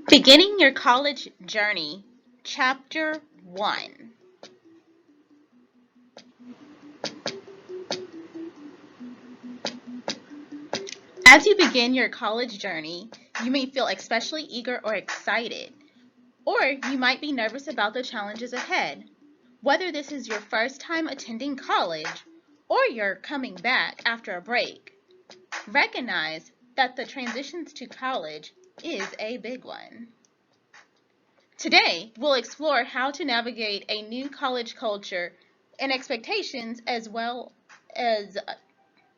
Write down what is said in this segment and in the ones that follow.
Beginning your college journey, Chapter 1. As you begin your college journey, you may feel especially eager or excited, or you might be nervous about the challenges ahead. Whether this is your first time attending college or you're coming back after a break, recognize that the transitions to college is a big one. Today, we'll explore how to navigate a new college culture and expectations, as well as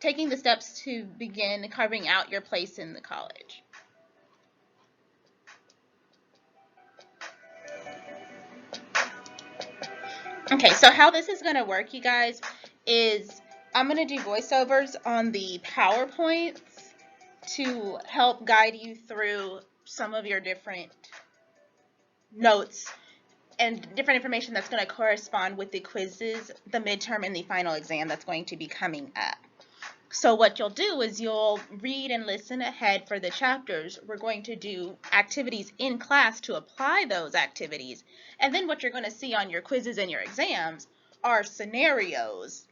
taking the steps to begin carving out your place in the college. Okay, so how this is going to work, you guys, is I'm going to do voiceovers on the PowerPoints to help guide you through some of your different notes and different information that's going to correspond with the quizzes, the midterm, and the final exam that's going to be coming up. So what you'll do is you'll read and listen ahead for the chapters. We're going to do activities in class to apply those activities. And then what you're going to see on your quizzes and your exams are scenarios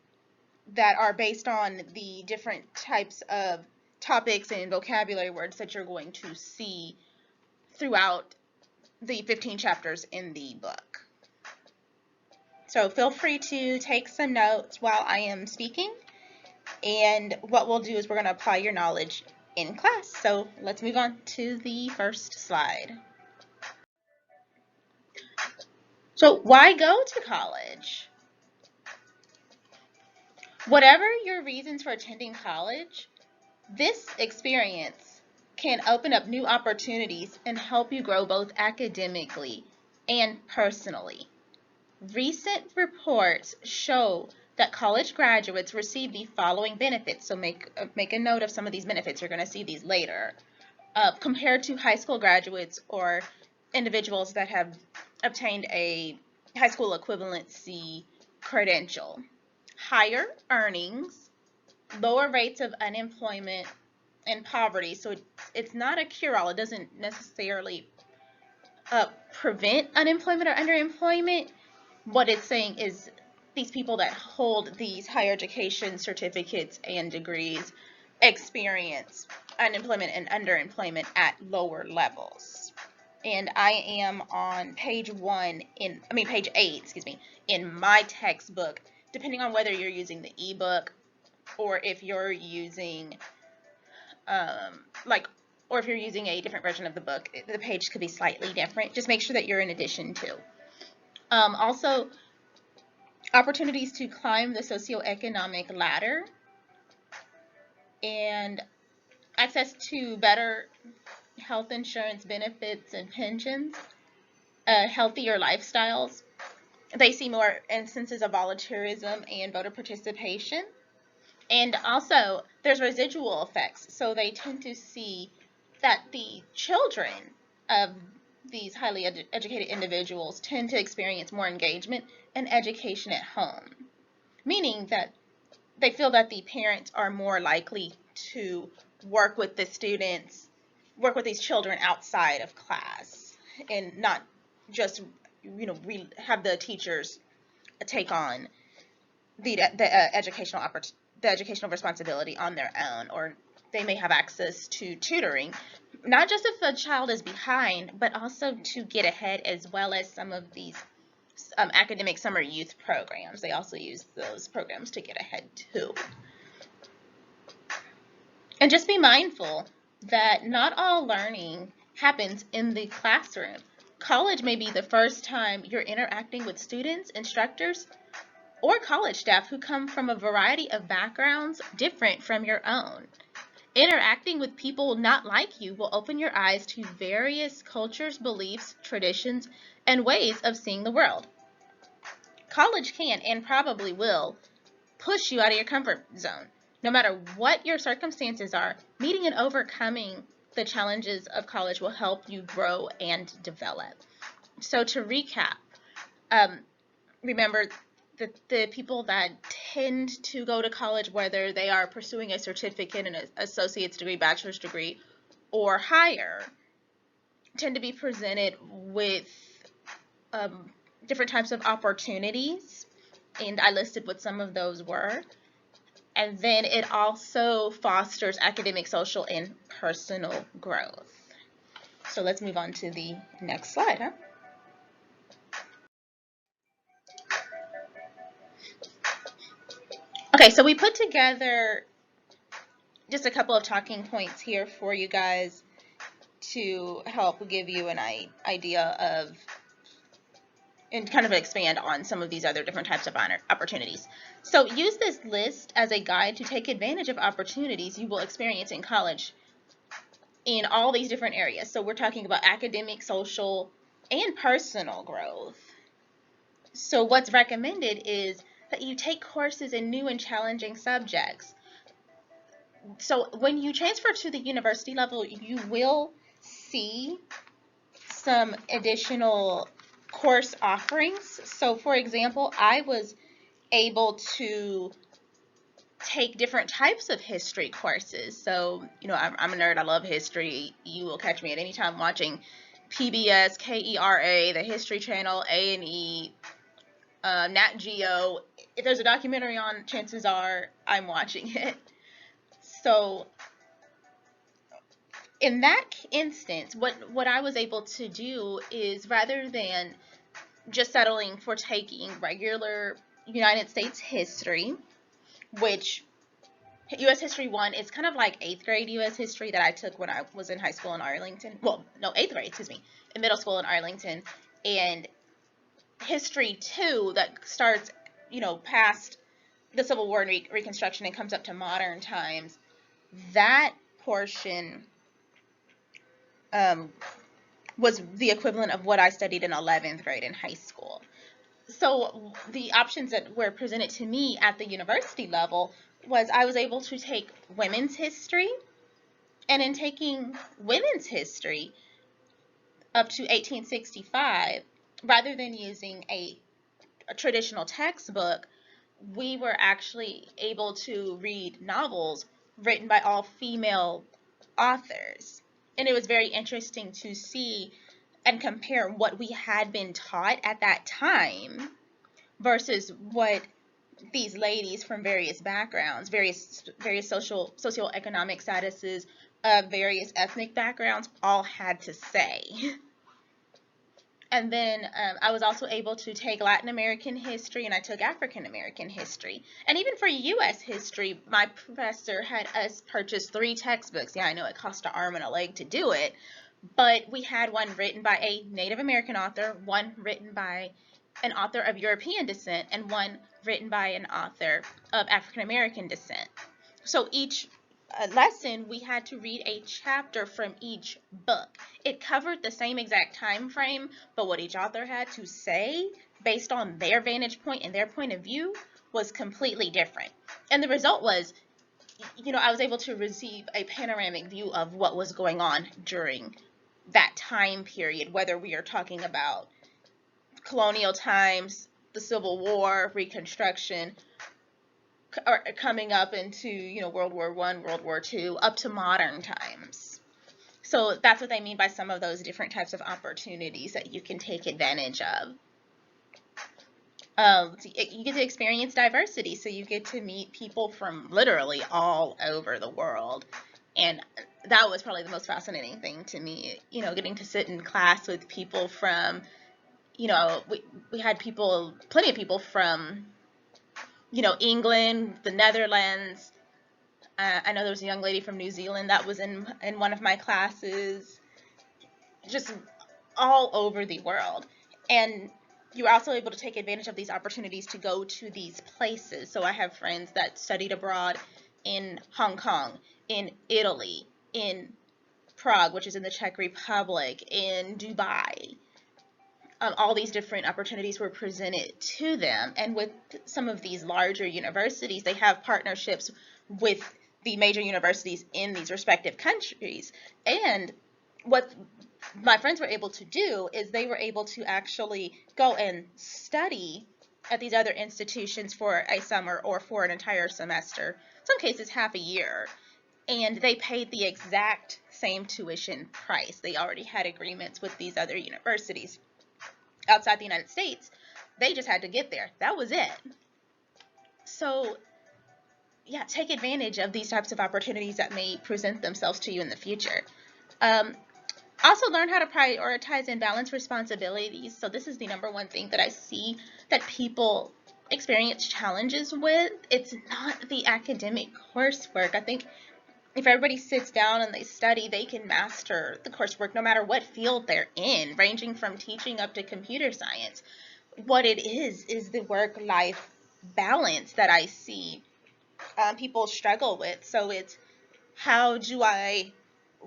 that are based on the different types of topics and vocabulary words that you're going to see throughout the 15 chapters in the book. So feel free to take some notes while I am speaking. And what we'll do is we're going to apply your knowledge in class. So let's move on to the first slide. So why go to college? Whatever your reasons for attending college, this experience can open up new opportunities and help you grow both academically and personally. Recent reports show that college graduates receive the following benefits. So make a note of some of these benefits. You're going to see these later. Compared to high school graduates or individuals that have obtained a high school equivalency credential. Higher earnings, lower rates of unemployment and poverty. So it's not a cure-all. It doesn't necessarily prevent unemployment or underemployment. What it's saying is these people that hold these higher education certificates and degrees experience unemployment and underemployment at lower levels. And I am on page 8, in my textbook, depending on whether you're using the ebook or if you're using or if you're using a different version of the book, the page could be slightly different. Just make sure that you're in addition to. Also, opportunities to climb the socioeconomic ladder and access to better health insurance benefits and pensions, healthier lifestyles. They see more instances of volunteerism and voter participation. And also, there's residual effects. So they tend to see that the children of these highly educated individuals tend to experience more engagement and education at home, meaning that they feel that the parents are more likely to work with the students, work with these children outside of class, and not just, have the teachers take on the educational responsibility on their own, or they may have access to tutoring, not just if a child is behind, but also to get ahead, as well as some of these academic summer youth programs. They also use those programs to get ahead too. And just be mindful that not all learning happens in the classroom. College may be the first time you're interacting with students, instructors, or college staff who come from a variety of backgrounds different from your own. Interacting with people not like you will open your eyes to various cultures, beliefs, traditions, and ways of seeing the world. College can and probably will push you out of your comfort zone. No matter what your circumstances are, meeting and overcoming the challenges of college will help you grow and develop. So to recap, remember the people that tend to go to college, whether they are pursuing a certificate, an associate's degree, bachelor's degree, or higher, tend to be presented with different types of opportunities, and I listed what some of those were. And then it also fosters academic, social, and personal growth. So let's move on to the next slide, huh? Okay, so we put together just a couple of talking points here for you guys to help give you an idea of and kind of expand on some of these other different types of opportunities. So use this list as a guide to take advantage of opportunities you will experience in college in all these different areas. So we're talking about academic, social, and personal growth. So what's recommended is that you take courses in new and challenging subjects. So when you transfer to the university level, you will see some additional course offerings. So for example, I was able to take different types of history courses. So, I'm a nerd. I love history. You will catch me at any time watching PBS, KERA, the History Channel, A&E, Nat Geo. If there's a documentary on, chances are I'm watching it. So in that instance, what I was able to do is, rather than just settling for taking regular United States history, which U.S. History 1 is kind of like 8th grade U.S. History that I took when I was in high school in Arlington. Well, no, 8th grade, excuse me, in middle school in Arlington. And History 2 that starts, past the Civil War and Reconstruction and comes up to modern times. That portion was the equivalent of what I studied in 11th grade in high school. So the options that were presented to me at the university level was I was able to take women's history, and in taking women's history up to 1865, rather than using a traditional textbook, we were actually able to read novels written by all female authors. And it was very interesting to see and compare what we had been taught at that time versus what these ladies from various backgrounds, various socioeconomic statuses, various ethnic backgrounds, all had to say. And then I was also able to take Latin American history, and I took African American history. And even for U.S. history, my professor had us purchase 3 textbooks. Yeah, I know it cost an arm and a leg to do it, but we had one written by a Native American author, one written by an author of European descent, and one written by an author of African American descent. So each lesson, we had to read a chapter from each book. It covered the same exact time frame, but what each author had to say based on their vantage point and their point of view was completely different. And the result was, I was able to receive a panoramic view of what was going on during that time period, whether we are talking about colonial times, the Civil War, Reconstruction, or coming up into, World War I, World War II, up to modern times. So that's what they mean by some of those different types of opportunities that you can take advantage of. You get to experience diversity, so you get to meet people from literally all over the world. And that was probably the most fascinating thing to me, getting to sit in class with people from, we had plenty of people from, England, the Netherlands. I know there was a young lady from New Zealand that was in one of my classes, just all over the world. And you were also able to take advantage of these opportunities to go to these places. So I have friends that studied abroad in Hong Kong, in Italy, in Prague, which is in the Czech Republic, in Dubai. All these different opportunities were presented to them. And with some of these larger universities, they have partnerships with the major universities in these respective countries. And what my friends were able to do is they were able to actually go and study at these other institutions for a summer or for an entire semester, some cases half a year. and they paid the exact same tuition price. They already had agreements with these other universities outside the United States. They just had to get there. That was it. So, yeah, take advantage of these types of opportunities that may present themselves to you in the future. Also learn how to prioritize and balance responsibilities. So this is the number one thing that I see that people experience challenges with. It's not the academic coursework. I think if everybody sits down and they study, they can master the coursework no matter what field they're in, ranging from teaching up to computer science. What it is the work-life balance that I see people struggle with. So it's, how do I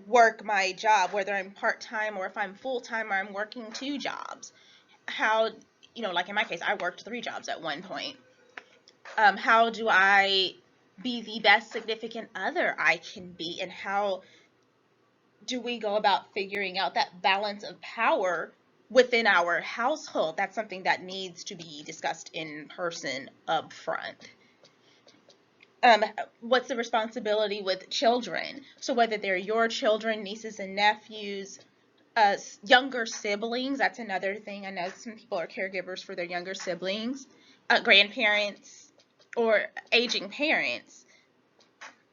work my job, whether I'm part-time or if I'm full-time or I'm working 2 jobs? How, like in my case, I worked 3 jobs at one point. How do I be the best significant other I can be, and how do we go about figuring out that balance of power within our household? That's something that needs to be discussed in person up front. What's the responsibility with children? So whether they're your children, nieces and nephews, younger siblings, that's another thing. I know some people are caregivers for their younger siblings, grandparents, or aging parents.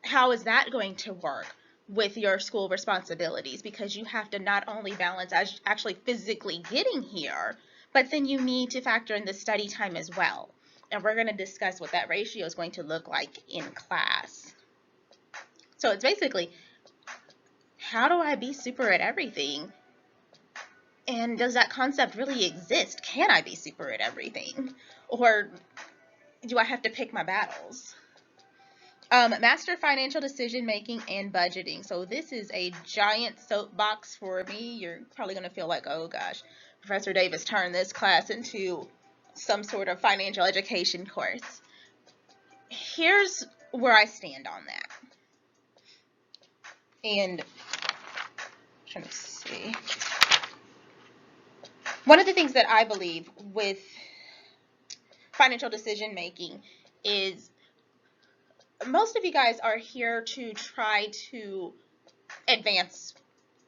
How is that going to work with your school responsibilities? Because you have to not only balance actually physically getting here, but then you need to factor in the study time as well. And we're going to discuss what that ratio is going to look like in class. So it's basically, how do I be super at everything? And does that concept really exist? Can I be super at everything? Or do I have to pick my battles? Master financial decision making and budgeting. So this is a giant soapbox for me. You're probably going to feel like, oh gosh, Professor Davis turned this class into some sort of financial education course. Here's where I stand on that. And I'm trying to see. One of the things that I believe with financial decision making is most of you guys are here to try to advance,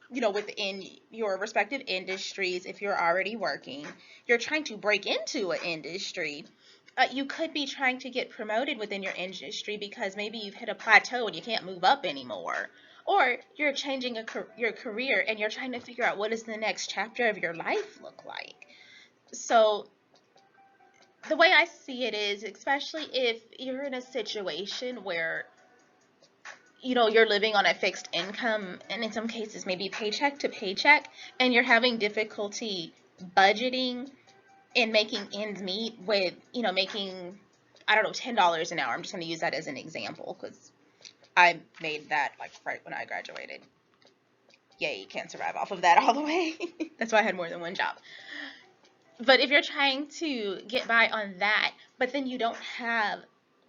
within your respective industries. If you're already working, you're trying to break into an industry. You could be trying to get promoted within your industry because maybe you've hit a plateau and you can't move up anymore. Or you're changing your career and you're trying to figure out what does the next chapter of your life look like. So the way I see it is, especially if you're in a situation where you're living on a fixed income, and in some cases maybe paycheck to paycheck, and you're having difficulty budgeting and making ends meet with, making, I don't know, $10 an hour. I'm just going to use that as an example because I made that like right when I graduated. Yay, you can't survive off of that all the way. That's why I had more than one job. But if you're trying to get by on that, but then you don't have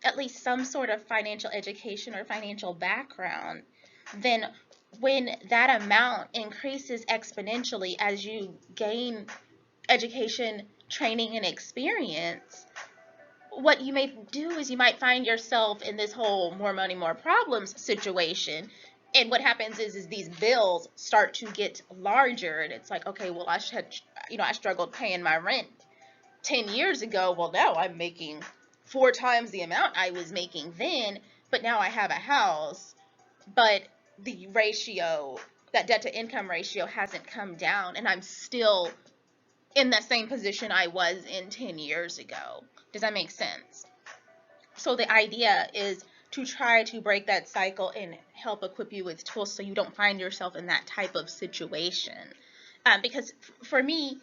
at least some sort of financial education or financial background, then when that amount increases exponentially as you gain education, training, and experience, what you may do is you might find yourself in this whole more money, more problems situation. And what happens is these bills start to get larger, and it's like, okay, well, I struggled paying my rent 10 years ago. Well, now I'm making 4 times the amount I was making then, but now I have a house, but the ratio, that debt to income ratio, hasn't come down, and I'm still in that same position I was in 10 years ago. Does that make sense? So the idea is to try to break that cycle and help equip you with tools so you don't find yourself in that type of situation. Because for me,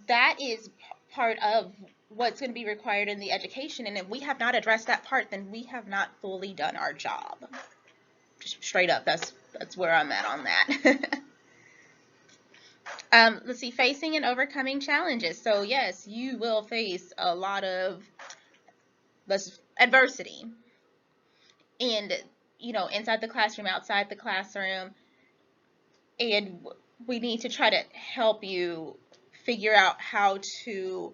that is part of what's going to be required in the education, and if we have not addressed that part, then we have not fully done our job. Just straight up, that's where I'm at on that. Let's see, facing and overcoming challenges. So yes, you will face a lot of adversity, and inside the classroom, outside the classroom, and we need to try to help you figure out how to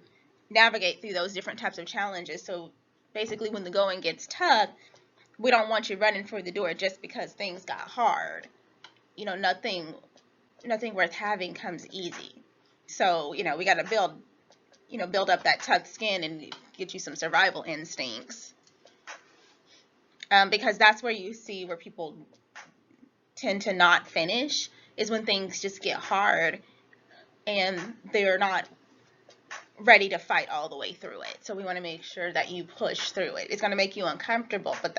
navigate through those different types of challenges. So basically, when the going gets tough, we don't want you running for the door just because things got hard. You know, nothing worth having comes easy. So, you know, we got to build up that tough skin and get you some survival instincts. Because that's where you see where people tend to not finish, is when things just get hard and they're not ready to fight all the way through it. So we want to make sure that you push through it. It's going to make you uncomfortable, but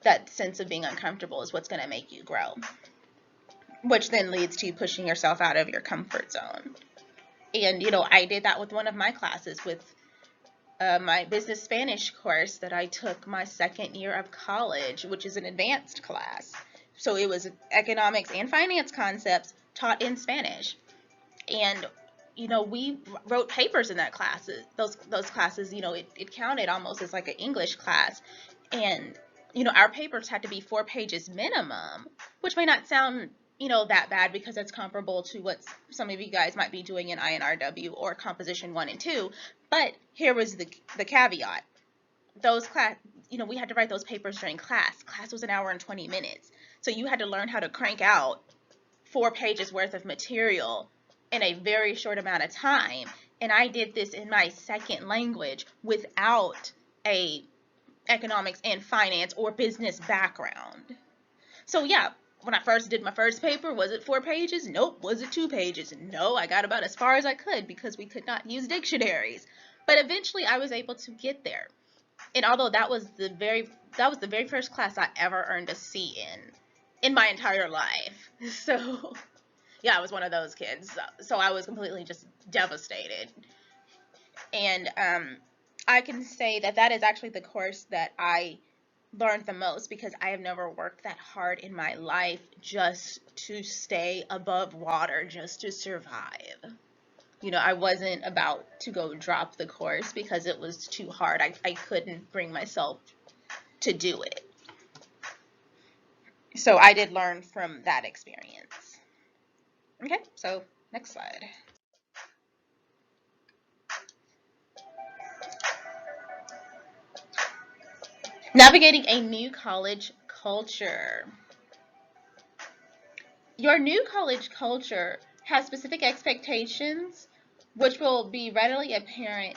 that sense of being uncomfortable is what's going to make you grow, which then leads to you pushing yourself out of your comfort zone. And, you know, I did that with one of my classes, with my business Spanish course that I took my second year of college, which is an advanced class. So it was economics and finance concepts taught in Spanish. And, you know, we wrote papers in that class. Those classes, you know, it counted almost as like an English class. And, you know, our papers had to be 4 pages minimum, which may not sound, you know, that bad because it's comparable to what some of you guys might be doing in INRW or Composition 1 and 2. But here was the caveat. Those class, you know, we had to write those papers during class. Class was an hour and 20 minutes. So you had to learn how to crank out 4 pages worth of material in a very short amount of time. And I did this in my second language without a economics and finance or business background. So yeah, when I first did my first paper, was it 4 pages? Nope. Was it 2 pages? No, I got about as far as I could because we could not use dictionaries. But eventually I was able to get there. And although that was the very first class I ever earned a C in my entire life. So yeah, I was one of those kids. So I was completely just devastated. And I can say that is actually the course that I learned the most, because I have never worked that hard in my life just to stay above water, just to survive. You know, I wasn't about to go drop the course because it was too hard. I couldn't bring myself to do it. So I did learn from that experience. Okay, so next slide. Navigating a new college culture. Your new college culture has specific expectations which will be readily apparent,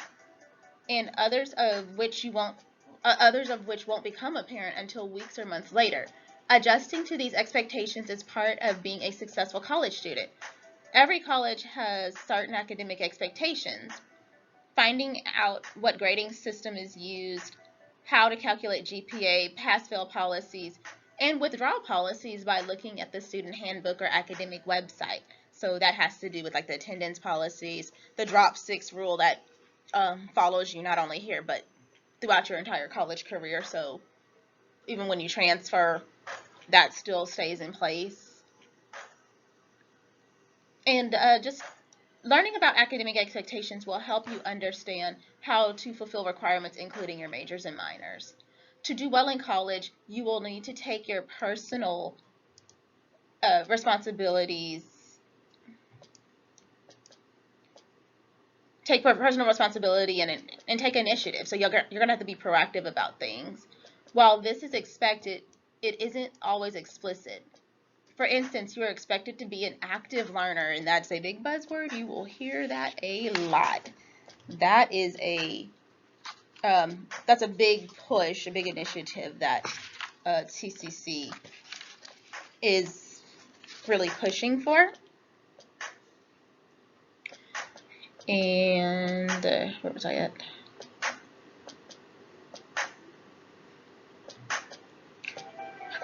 and others of which won't become apparent until weeks or months later. Adjusting to these expectations is part of being a successful college student. Every college has certain academic expectations. Finding out what grading system is used, how to calculate GPA, pass-fail policies, and withdrawal policies by looking at the student handbook or academic website. So that has to do with like the attendance policies, the drop 6 rule that follows you not only here but throughout your entire college career. So even when you transfer, that still stays in place. And just learning about academic expectations will help you understand how to fulfill requirements, including your majors and minors. To do well in college, you will need to take your personal responsibilities, take personal responsibility and take initiative. So you're going to have to be proactive about things. While this is expected, it isn't always explicit. For instance, you're expected to be an active learner, and that's a big buzzword. You will hear that a lot. That is that's a big push, a big initiative that TCC is really pushing for. And where was I at?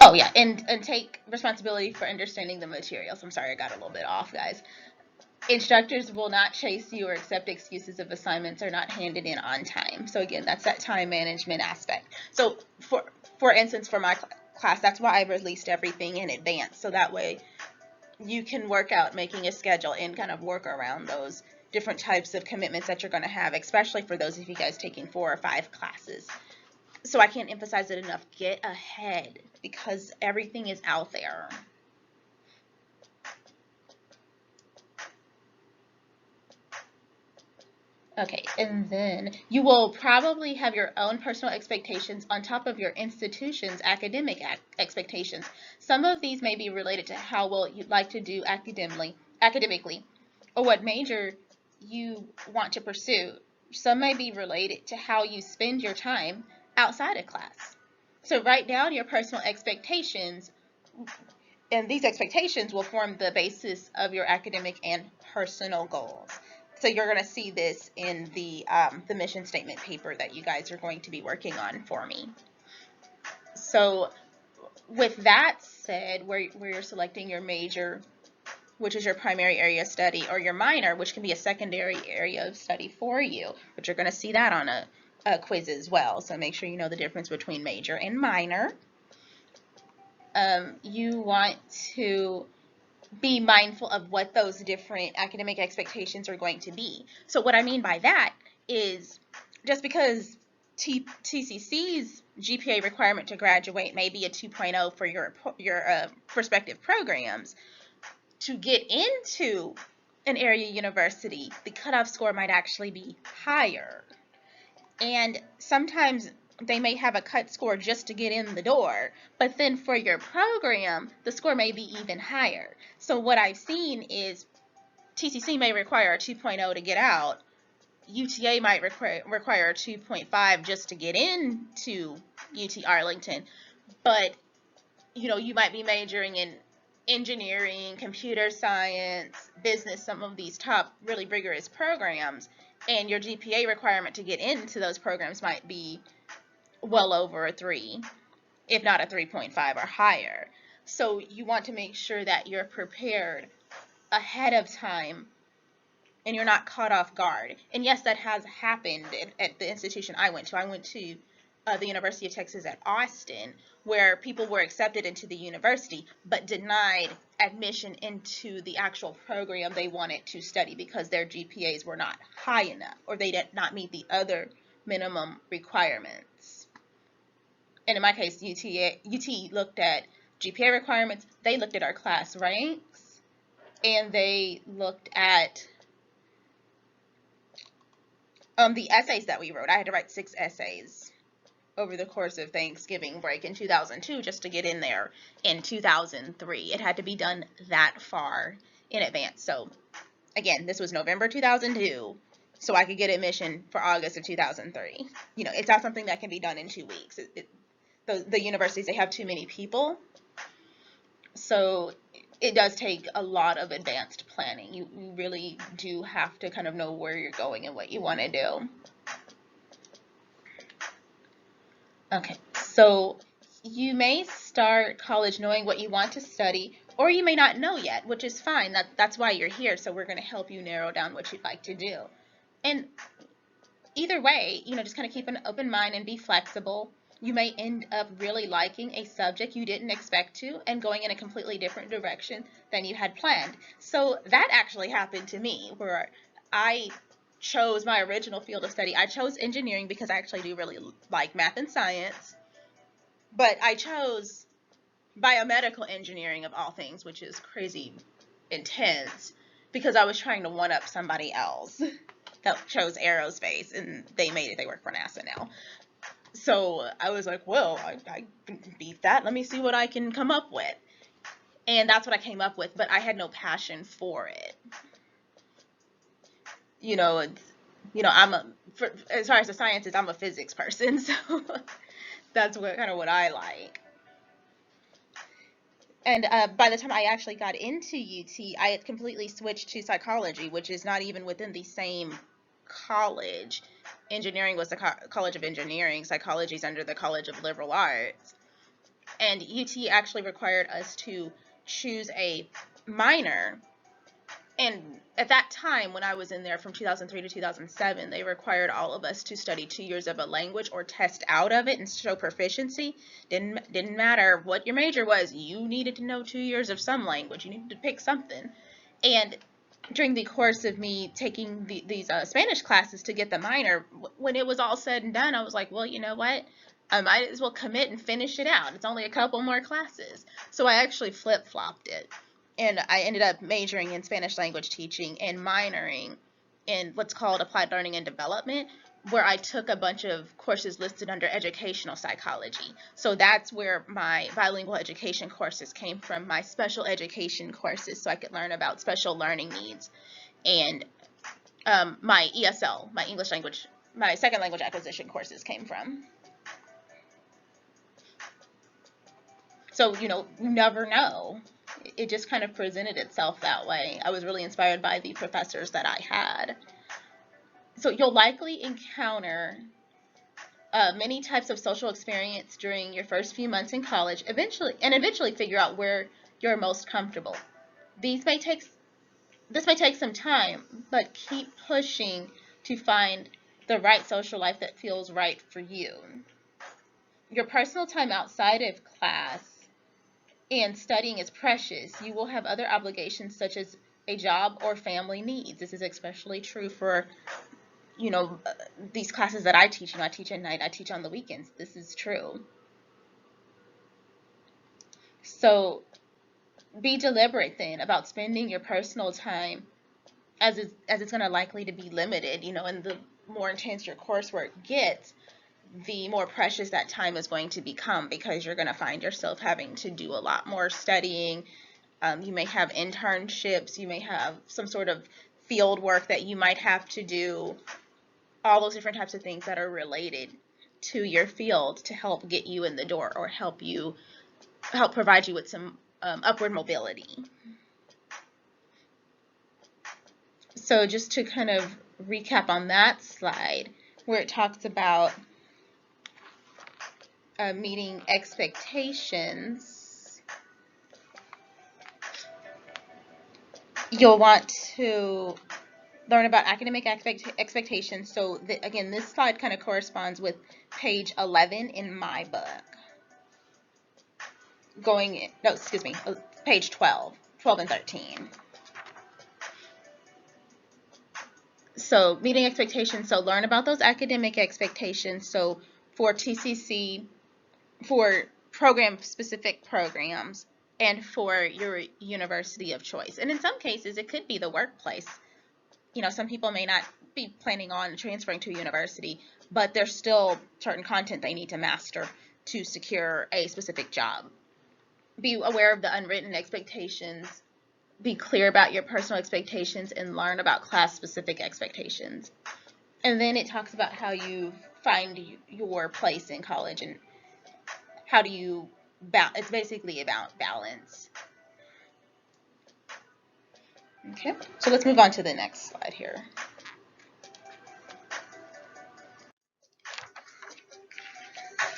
Oh yeah, and take responsibility for understanding the materials. I'm sorry, I got a little bit off, guys. Instructors will not chase you or accept excuses if assignments are not handed in on time. So again, that's that time management aspect. So for instance, for my class, that's why I released everything in advance. So that way you can work out making a schedule and kind of work around those different types of commitments that you're going to have, especially for those of you guys taking 4 or 5 classes. So I can't emphasize it enough. Get ahead because everything is out there. Okay, and then you will probably have your own personal expectations on top of your institution's academic expectations. Some of these may be related to how well you'd like to do academically, or what major you want to pursue. Some may be related to how you spend your time outside of class. So write down your personal expectations, and these expectations will form the basis of your academic and personal goals. So you're going to see this in the mission statement paper that you guys are going to be working on for me. So with that said, where you're selecting your major, which is your primary area of study, or your minor, which can be a secondary area of study for you, but you're going to see that on a quiz as well. So make sure you know the difference between major and minor. You want to be mindful of what those different academic expectations are going to be. So what I mean by that is just because TCC's GPA requirement to graduate may be a 2.0 for your prospective programs, to get into an area university, the cutoff score might actually be higher. And sometimes they may have a cut score just to get in the door, but then for your program, the score may be even higher. So what I've seen is TCC may require a 2.0 to get out. UTA might require a 2.5 just to get into UT Arlington. But, you might be majoring in engineering, computer science, business, some of these top really rigorous programs, and your GPA requirement to get into those programs might be well over a 3, if not a 3.5 or higher. So you want to make sure that you're prepared ahead of time and you're not caught off guard. And yes, that has happened at the institution I went to. I went to the University of Texas at Austin, where people were accepted into the university but denied admission into the actual program they wanted to study because their GPAs were not high enough, or they did not meet the other minimum requirements. And in my case, UT looked at GPA requirements, they looked at our class ranks, and they looked at the essays that we wrote. I had to write 6 essays over the course of Thanksgiving break in 2002 just to get in there in 2003. It had to be done that far in advance. So again, this was November 2002, so I could get admission for August of 2003. It's not something that can be done in 2 weeks. The universities, they have too many people, so it does take a lot of advanced planning. You really do have to kind of know where you're going and what you want to do. Okay, so you may start college knowing what you want to study, or you may not know yet, which is fine. That's why you're here, so we're going to help you narrow down what you'd like to do. And either way, just kind of keep an open mind and be flexible. You may end up really liking a subject you didn't expect to and going in a completely different direction than you had planned. So that actually happened to me, where I chose my original field of study. I chose engineering because I actually do really like math and science, but I chose biomedical engineering of all things, which is crazy intense, because I was trying to one-up somebody else that chose aerospace, and they work for NASA now. So I was like, well, I beat that. Let me see what I can come up with. And that's what I came up with, but I had no passion for it. As far as the sciences, I'm a physics person, so that's kind of what I like. And by the time I actually got into UT, I had completely switched to psychology, which is not even within the same college. Engineering was the College of Engineering, psychology is under the College of Liberal Arts. And UT actually required us to choose a minor. And at that time, when I was in there from 2003 to 2007, they required all of us to study 2 years of a language or test out of it and show proficiency. Didn't matter what your major was, you needed to know 2 years of some language. You needed to pick something. And during the course of me taking these Spanish classes to get the minor, when it was all said and done, I was like, well, you know what? I might as well commit and finish it out. It's only a couple more classes. So I actually flip-flopped it. And I ended up majoring in Spanish language teaching and minoring in what's called Applied Learning and Development, where I took a bunch of courses listed under educational psychology. So that's where my bilingual education courses came from, my special education courses, so I could learn about special learning needs, and my ESL, my English language, my second language acquisition courses came from. So, you never know. It just kind of presented itself that way. I was really inspired by the professors that I had. So you'll likely encounter many types of social experience during your first few months in college, eventually figure out where you're most comfortable. This may take some time, but keep pushing to find the right social life that feels right for you. Your personal time outside of class and studying is precious. You will have other obligations such as a job or family needs. This is especially true for, these classes that I teach. I teach at night, I teach on the weekends. This is true. So be deliberate then about spending your personal time, as it's going to likely to be limited, and the more intense your coursework gets, the more precious that time is going to become, because you're going to find yourself having to do a lot more studying. You may have internships, you may have some sort of field work that you might have to do, all those different types of things that are related to your field to help get you in the door or help provide you with some upward mobility. So just to kind of recap on that slide, where it talks about meeting expectations, you'll want to learn about academic expectations. So again, this slide kind of corresponds with page 11 in my book. Page 12 and 13. So meeting expectations, so learn about those academic expectations. So for TCC, for specific programs, and for your university of choice. And in some cases, it could be the workplace. Some people may not be planning on transferring to a university, but there's still certain content they need to master to secure a specific job. Be aware of the unwritten expectations. Be clear about your personal expectations and learn about class-specific expectations. And then it talks about how you find your place in college and how do you it's basically about balance. Okay, so let's move on to the next slide here.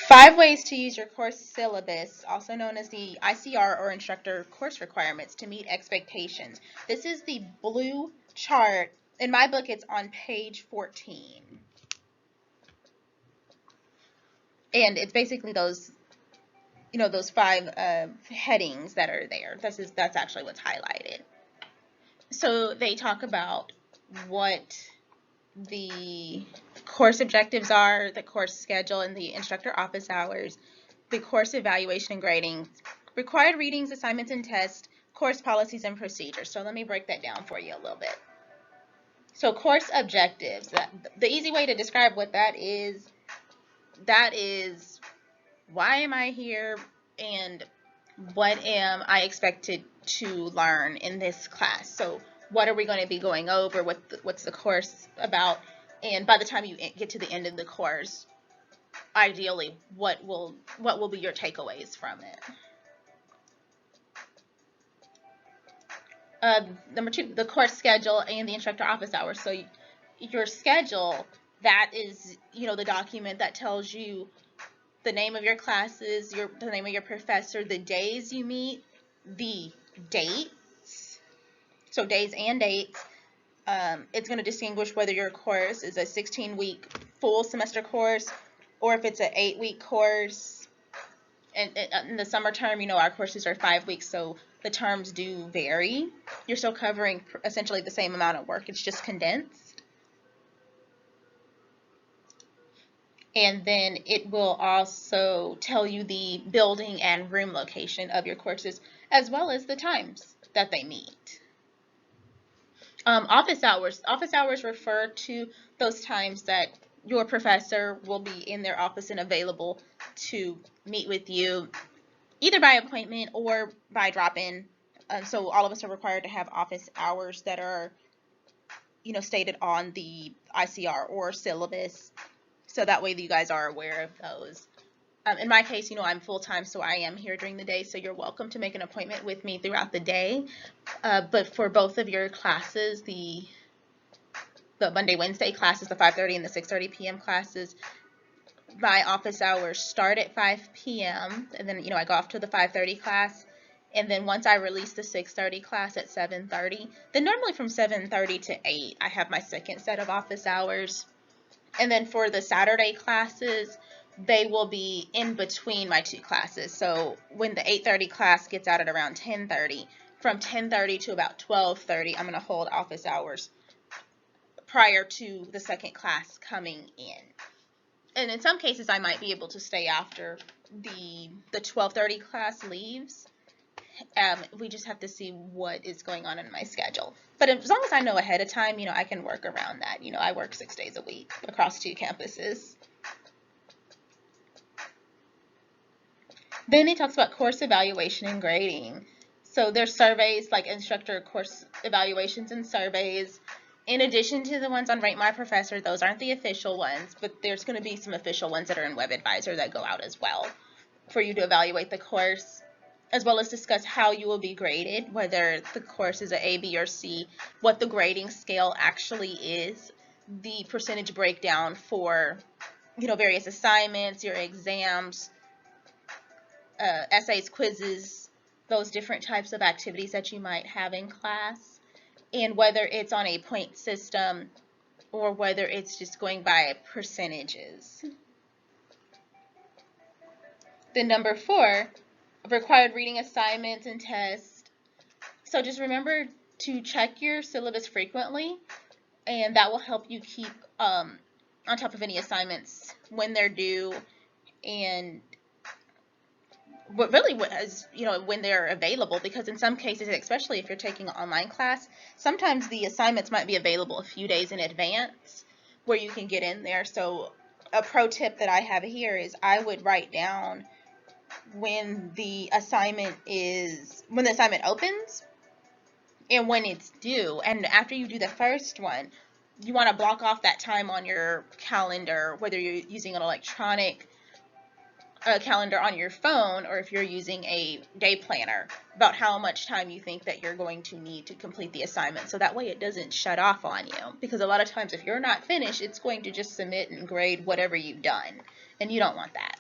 Five ways to use your course syllabus, also known as the ICR or instructor course requirements, to meet expectations. This is the blue chart. In my book, it's on page 14. And it's basically those five headings that are there. That's actually what's highlighted. So they talk about what the course objectives are, the course schedule, and the instructor office hours, the course evaluation and grading, required readings, assignments, and tests, course policies and procedures. So let me break that down for you a little bit. So course objectives, the easy way to describe what that is why am I here and what am I expected to learn in this class. So what are we going to be going over, what's the course about, and by the time you get to the end of the course, ideally, what will be your takeaways from it. Number 2, the course schedule and the instructor office hours. So your schedule, that is, the document that tells you the name of your classes, the name of your professor, the days you meet, the dates, so days and dates. It's going to distinguish whether your course is a 16-week full semester course or if it's an 8-week course. And in the summer term, our courses are 5 weeks, so the terms do vary. You're still covering essentially the same amount of work, it's just condensed. And then it will also tell you the building and room location of your courses, as well as the times that they meet. Office hours. Office hours refer to those times that your professor will be in their office and available to meet with you, either by appointment or by drop-in. So all of us are required to have office hours that are, stated on the ICR or syllabus. So that way you guys are aware of those. In my case, I'm full-time, so I am here during the day, so you're welcome to make an appointment with me throughout the day. But for both of your classes, the Monday, Wednesday classes, the 5:30 and the 6:30 p.m. classes, my office hours start at 5 p.m. and then, I go off to the 5:30 class. And then once I release the 6:30 class at 7:30, then normally from 7:30 to 8, I have my second set of office hours. And then for the Saturday classes, they will be in between my two classes. So when the 8:30 class gets out at around 10:30, from 10:30 to about 12:30, I'm going to hold office hours prior to the second class coming in. And in some cases, I might be able to stay after the 12:30 class leaves. We just have to see what is going on in my schedule. But as long as I know ahead of time, I can work around that. I work 6 days a week across 2 campuses. Then it talks about course evaluation and grading. So there's surveys like instructor course evaluations and surveys. In addition to the ones on Rate My Professor, those aren't the official ones, but there's going to be some official ones that are in WebAdvisor that go out as well for you to evaluate the course, as well as discuss how you will be graded, whether the course is an A, B, or C, what the grading scale actually is, the percentage breakdown for, various assignments, your exams, essays, quizzes, those different types of activities that you might have in class, and whether it's on a point system or whether it's just going by percentages. Then number 4, required reading assignments and tests. So just remember to check your syllabus frequently, and that will help you keep on top of any assignments when they're due, and when they're available, because in some cases, especially if you're taking an online class, sometimes the assignments might be available a few days in advance where you can get in there. So a pro tip that I have here is I would write down when the assignment opens and when it's due. And after you do the first one, you want to block off that time on your calendar, whether you're using an electronic calendar on your phone or if you're using a day planner, about how much time you think that you're going to need to complete the assignment. So that way it doesn't shut off on you, because a lot of times if you're not finished, it's going to just submit and grade whatever you've done, and you don't want that.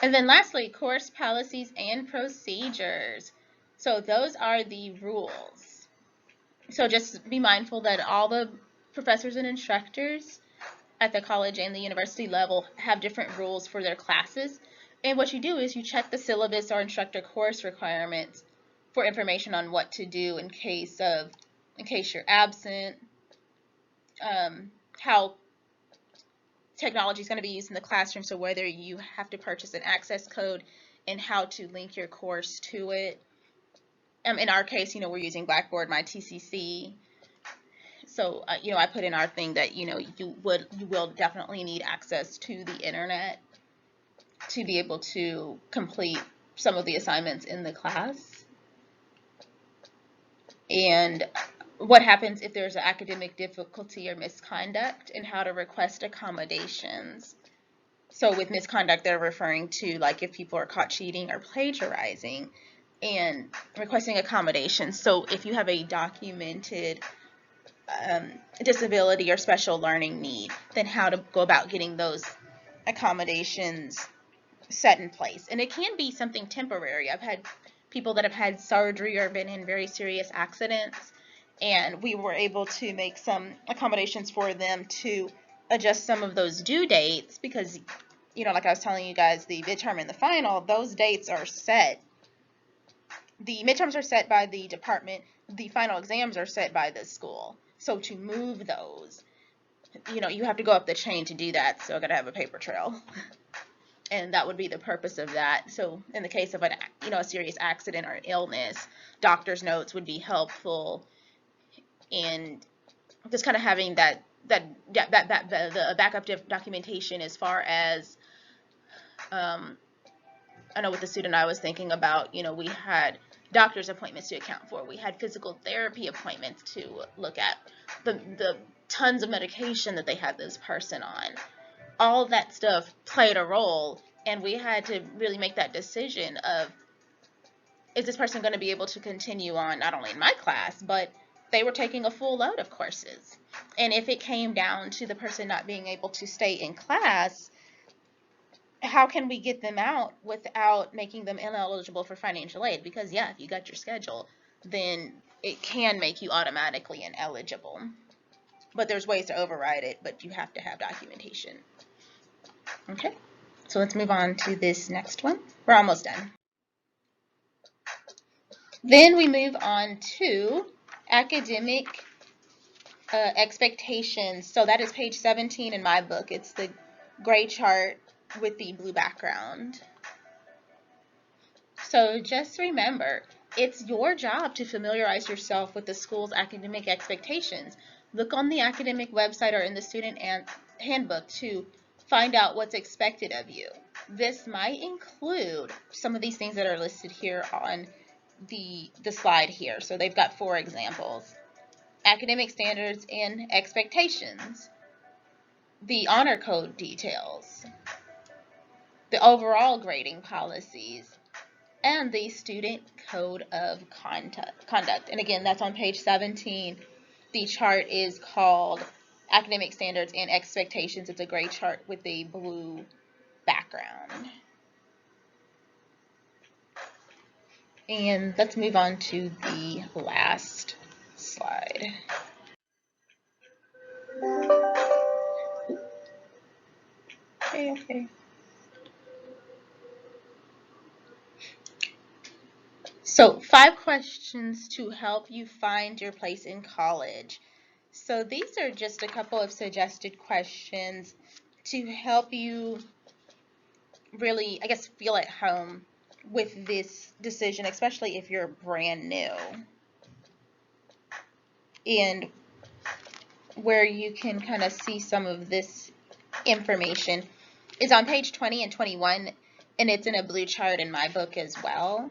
And then lastly, course policies and procedures. So those are the rules. So just be mindful that all the professors and instructors at the college and the university level have different rules for their classes. And what you do is you check the syllabus or instructor course requirements for information on what to do in case you're absent, how technology is going to be used in the classroom, so whether you have to purchase an access code and how to link your course to it. In our case, we're using Blackboard, my TCC. So, I put in our thing that, you will definitely need access to the internet to be able to complete some of the assignments in the class. And what happens if there's an academic difficulty or misconduct, and how to request accommodations. So with misconduct, they're referring to like if people are caught cheating or plagiarizing, and requesting accommodations. So if you have a documented disability or special learning need, then how to go about getting those accommodations set in place. And it can be something temporary. I've had people that have had surgery or been in very serious accidents, and we were able to make some accommodations for them to adjust some of those due dates, because, like I was telling you guys, the midterm and the final, those dates are set. The midterms are set by the department, the final exams are set by the school. So to move those, you have to go up the chain to do that, so I gotta have a paper trail. and that would be the purpose of that. So in the case of a serious accident or an illness, doctor's notes would be helpful, and just kind of having the backup documentation as far as I know with the student I was thinking about, we had doctor's appointments to account for. We had physical therapy appointments to look at, the tons of medication that they had this person on. All that stuff played a role, and we had to really make that decision of, is this person going to be able to continue on not only in my class, but they were taking a full load of courses. And if it came down to the person not being able to stay in class, how can we get them out without making them ineligible for financial aid? Because if you got your schedule, then it can make you automatically ineligible. But there's ways to override it, but you have to have documentation. Okay, so let's move on to this next one. We're almost done. Then we move on to academic expectations. So that is page 17 in my book. It's the gray chart with the blue background. So just remember, it's your job to familiarize yourself with the school's academic expectations. Look on the academic website or in the student handbook to find out what's expected of you. This might include some of these things that are listed here on the slide here. So they've got 4 examples. Academic standards and expectations, the honor code details, the overall grading policies, and the student code of conduct. And again, that's on page 17. The chart is called Academic Standards and Expectations. It's a gray chart with a blue background. And let's move on to the last slide. Okay. So 5 questions to help you find your place in college. So these are just a couple of suggested questions to help you really, I guess, feel at home with this decision, especially if you're brand new. And where you can kind of see some of this information is on page 20 and 21, and it's in a blue chart in my book as well.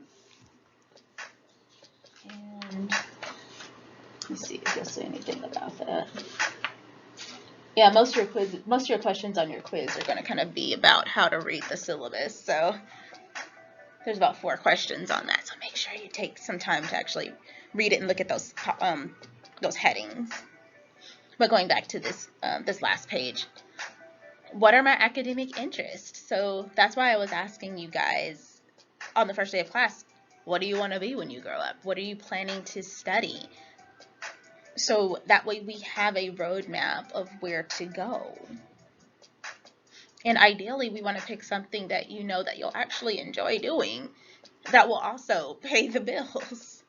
And let's see if you'll say anything about that. Yeah, most of your questions on your quiz are going to kind of be about how to read the syllabus. So there's about 4 questions on that. So make sure you take some time to actually read it and look at those headings. But going back to this last page, what are my academic interests? So that's why I was asking you guys on the first day of class, what do you want to be when you grow up? What are you planning to study? So that way we have a roadmap of where to go. And ideally, we want to pick something that you know that you'll actually enjoy doing that will also pay the bills.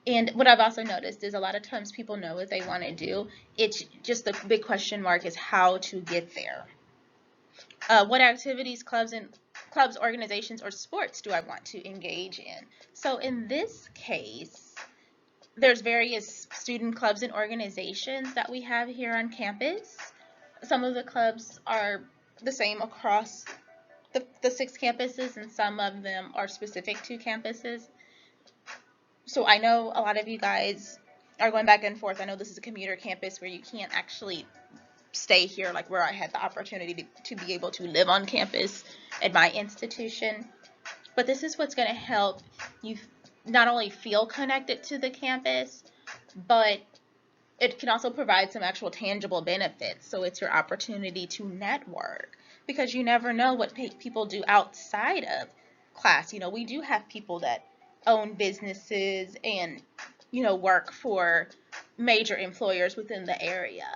And what I've also noticed is a lot of times people know what they want to do. It's just the big question mark is how to get there. What activities, clubs, organizations, or sports do I want to engage in? So in this case, there's various student clubs and organizations that we have here on campus. Some of the clubs are the same across the 6 campuses, and some of them are specific to campuses. So I know a lot of you guys are going back and forth. I know this is a commuter campus where you can't actually stay here like where I had the opportunity to be able to live on campus at my institution. But this is what's going to help you not only feel connected to the campus, but it can also provide some actual tangible benefits. So it's your opportunity to network, because you never know what people do outside of class. We do have people that own businesses and, work for major employers within the area.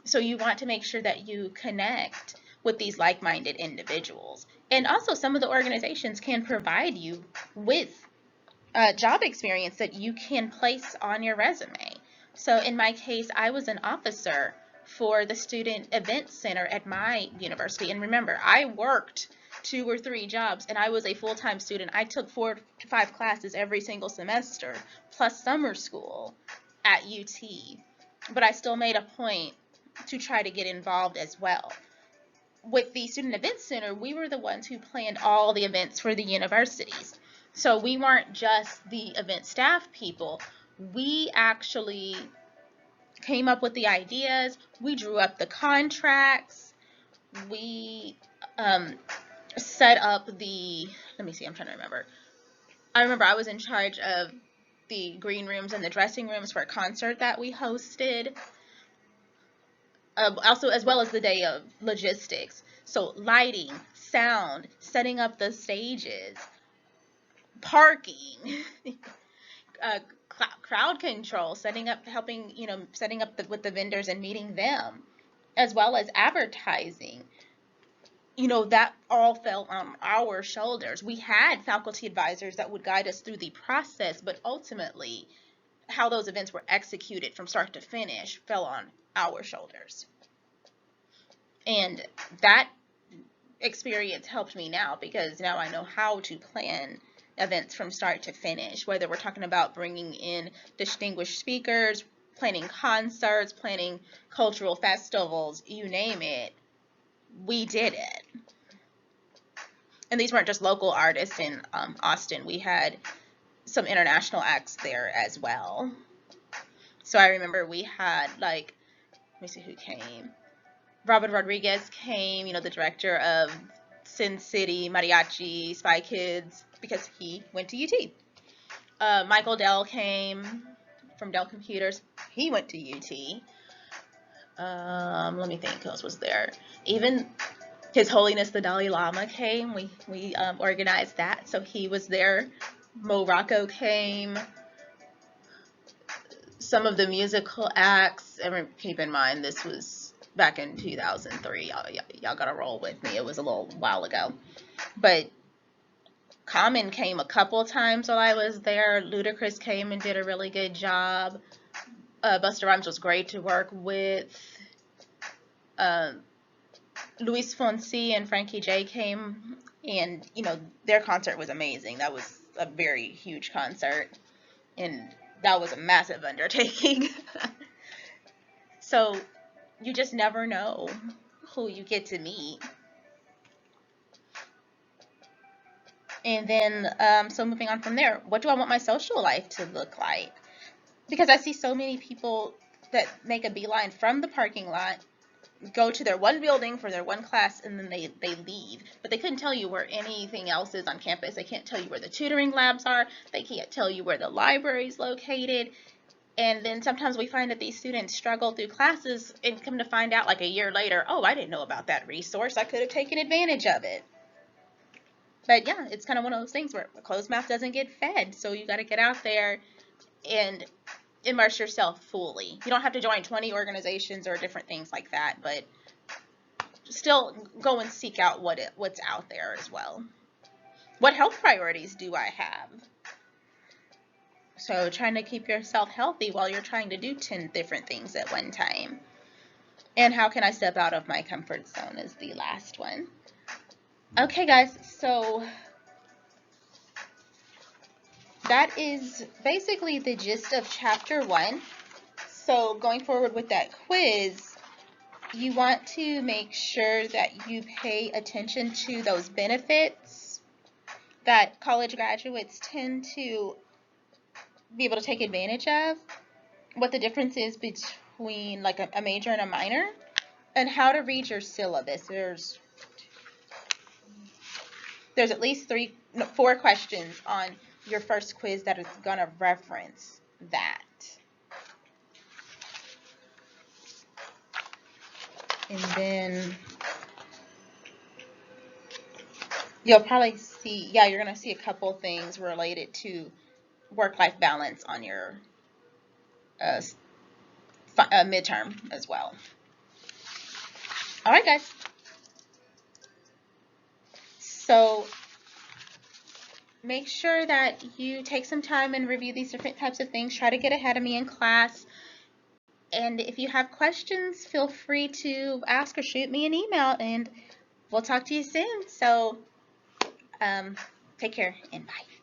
So you want to make sure that you connect with these like-minded individuals. And also some of the organizations can provide you with job experience that you can place on your resume. So in my case, I was an officer for the Student Event Center at my university. And remember, I worked 2 or 3 jobs, and I was a full-time student. I took 4 to 5 classes every single semester, plus summer school at UT. But I still made a point to try to get involved as well. With the Student Event Center, we were the ones who planned all the events for the universities. So we weren't just the event staff people. We actually came up with the ideas. We drew up the contracts. We set up the, let me see, I'm trying to remember. I remember I was in charge of the green rooms and the dressing rooms for a concert that we hosted. Also, as well as the day of logistics. So lighting, sound, setting up the stages, parking, crowd control, setting up, helping, setting up with the vendors and meeting them, as well as advertising. That all fell on our shoulders. We had faculty advisors that would guide us through the process, but ultimately, how those events were executed from start to finish fell on our shoulders. And that experience helped me now, because now I know how to plan events from start to finish, whether we're talking about bringing in distinguished speakers, planning concerts, planning cultural festivals, you name it, we did it. And these weren't just local artists in Austin. We had some international acts there as well. So I remember we had, like, let me see who came. Robert Rodriguez came, the director of Sin City, Mariachi, Spy Kids, because he went to UT. Michael Dell came from Dell Computers. He went to UT. Let me think who else was there. Even His Holiness the Dalai Lama came. We organized that, so he was there. Mo Rocco came. Some of the musical acts, and keep in mind this was back in 2003. Y'all gotta roll with me. It was a little while ago. But Common came a couple times while I was there. Ludacris came and did a really good job. Busta Rhymes was great to work with. Luis Fonsi and Frankie J came, and their concert was amazing. That was a very huge concert, and that was a massive undertaking. So you just never know who you get to meet. And then, so moving on from there, what do I want my social life to look like? Because I see so many people that make a beeline from the parking lot, go to their one building for their one class, and then they leave. But they couldn't tell you where anything else is on campus. They can't tell you where the tutoring labs are. They can't tell you where the library is located. And then sometimes we find that these students struggle through classes and come to find out like a year later, oh, I didn't know about that resource. I could have taken advantage of it. But yeah, it's kind of one of those things where a closed mouth doesn't get fed. So you got to get out there and immerse yourself fully. You don't have to join 20 organizations or different things like that, but still go and seek out what's out there as well. What health priorities do I have? So trying to keep yourself healthy while you're trying to do 10 different things at one time. And how can I step out of my comfort zone is the last one. Okay, guys, so that is basically the gist of chapter 1. So going forward with that quiz, you want to make sure that you pay attention to those benefits that college graduates tend to be able to take advantage of, what the difference is between like a major and a minor, and how to read your syllabus. There's at least 4 questions on your first quiz that is going to reference that. And then you'll probably see, you're going to see a couple things related to work-life balance on your midterm as well. All right, guys. So make sure that you take some time and review these different types of things. Try to get ahead of me in class. And if you have questions, feel free to ask or shoot me an email, and we'll talk to you soon. So take care and bye.